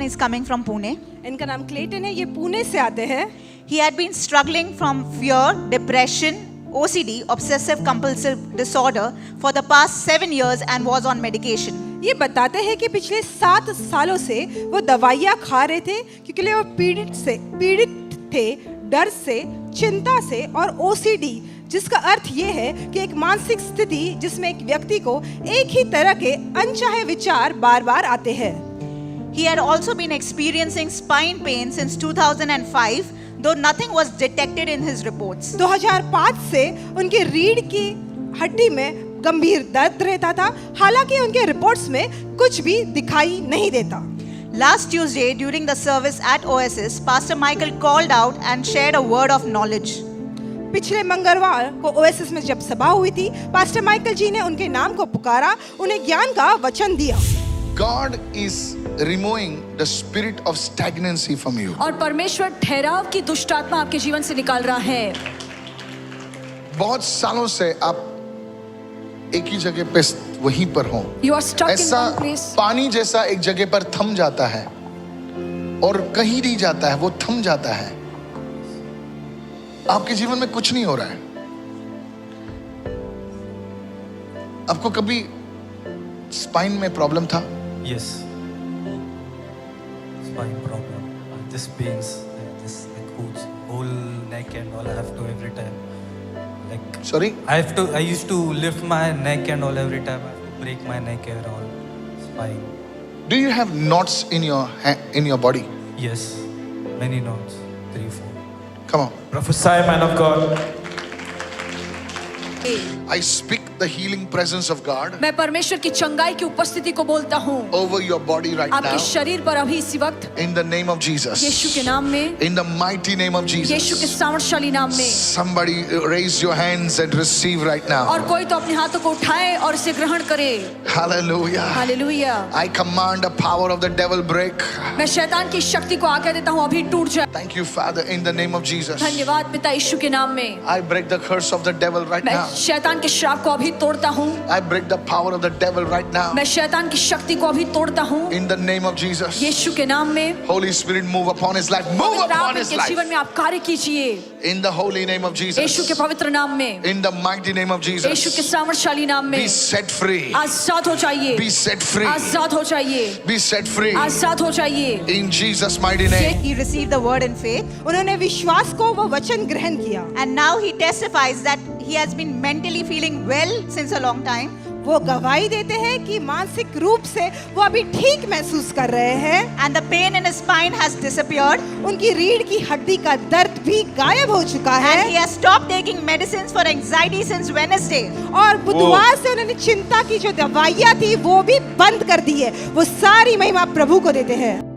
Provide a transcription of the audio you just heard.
is coming from Pune. इनका नाम Clayton है, ये पुणे से आते हैं. He had been struggling from fear, depression, OCD, obsessive compulsive disorder for the past 7 years and was on medication. ये बताते हैं कि पिछले 7 सालों से वो दवाइयाँ खा रहे थे क्योंकि वो पीड़ित थे डर से, चिंता से और OCD, जिसका अर्थ ये है कि एक मानसिक स्थिति जिसमें एक व्यक्ति को एक ही तरह के अनचाहे विचार बार-बार आते हैं. He had also been experiencing spine pain since 2005, though nothing was detected in his reports. 2005 से उनकी रीढ़ की हड्डी में गंभीर दर्द रहता था, हालांकि उनके रिपोर्ट्स में कुछ भी दिखाई नहीं देता. Last Tuesday, during the service at Oasis, Pastor Michael called out and shared a word of knowledge. पिछले मंगलवार को ओएसिस में जब सभा हुई थी, पास्टर माइकल जी ने उनके नाम को पुकारा, उन्हें ज्ञान का वचन दिया. God is removing the spirit of stagnancy from you. और परमेश्वर ठहराव की दुष्ट आत्मा आपके जीवन से निकाल रहा है. बहुत सालों से आप एक ही जगह पे वहीं पर हो. You are stuck in ऐसा one place. पानी जैसा एक जगह पर थम जाता है और कहीं नहीं जाता है, वो थम जाता है. आपके जीवन में कुछ नहीं हो रहा है. आपको कभी स्पाइन में प्रॉब्लम था? Yes. Spine problem. This pains, this like whole neck and all. I have to every time. Like. Sorry? I used to lift my neck and all every time. I have to break my neck and all. Spine. Do you have knots in your body? Yes. Many knots. 3, 4. Come on. Prophesy, man of God. I speak the healing presence of God मैं परमेश्वर की चंगाई की उपस्थिति को बोलता हूँ over your body right आपके now. शरीर पर अभी इसी वक्त In the name of Jesus. यीशु के नाम में, In the mighty name of यीशु के Jesus. सामर्थशाली नाम में. Somebody raise your hands and receive right now. और कोई तो अपने हाथों को उठाए और इसे ग्रहण करे. Hallelujah. Hallelujah. I command the power of the devil break. मैं शैतान की शक्ति को आज्ञा देता हूँ अभी टूट जाए. Thank you, Father, in the name of Jesus. धन्यवाद पिता यीशु के नाम में. I break the curse of the devil right मैं now. शैतान के श्राप को अभी तोड़ता हूँ. I break the power of the devil right now. मैं शैतान की शक्ति को अभी तोड़ता हूँ In the name of Jesus. यीशु के नाम में. Holy Spirit, move upon his life. Move पवित्र upon आप his इनके जीवन life. में आप कार्य कीजिए In the holy name of यीशु के Jesus. पवित्र नाम में, In the mighty name of यीशु के Jesus. सामर्थशाली नाम में. Be set free. आजाद हो जाइए, Be set free. आजाद हो जाइए, Be set free. आजाद हो जाइए. In Jesus' mighty name. He received the word in faith, उन्होंने विश्वास को वो वचन ग्रहण किया. and now he testifies that he has been mentally feeling well since a long time. वो गवाही देते हैं कि मानसिक रूप से वो अभी ठीक महसूस कर रहे हैं. And the pain in his spine has disappeared. उनकी रीढ़ की हड्डी का दर्द भी गायब हो चुका And he है. has stopped taking medicines for anxiety since Wednesday. और बुधवार से उन्होंने चिंता की जो दवाइयाँ थी वो भी बंद कर दी है. वो सारी महिमा प्रभु को देते हैं.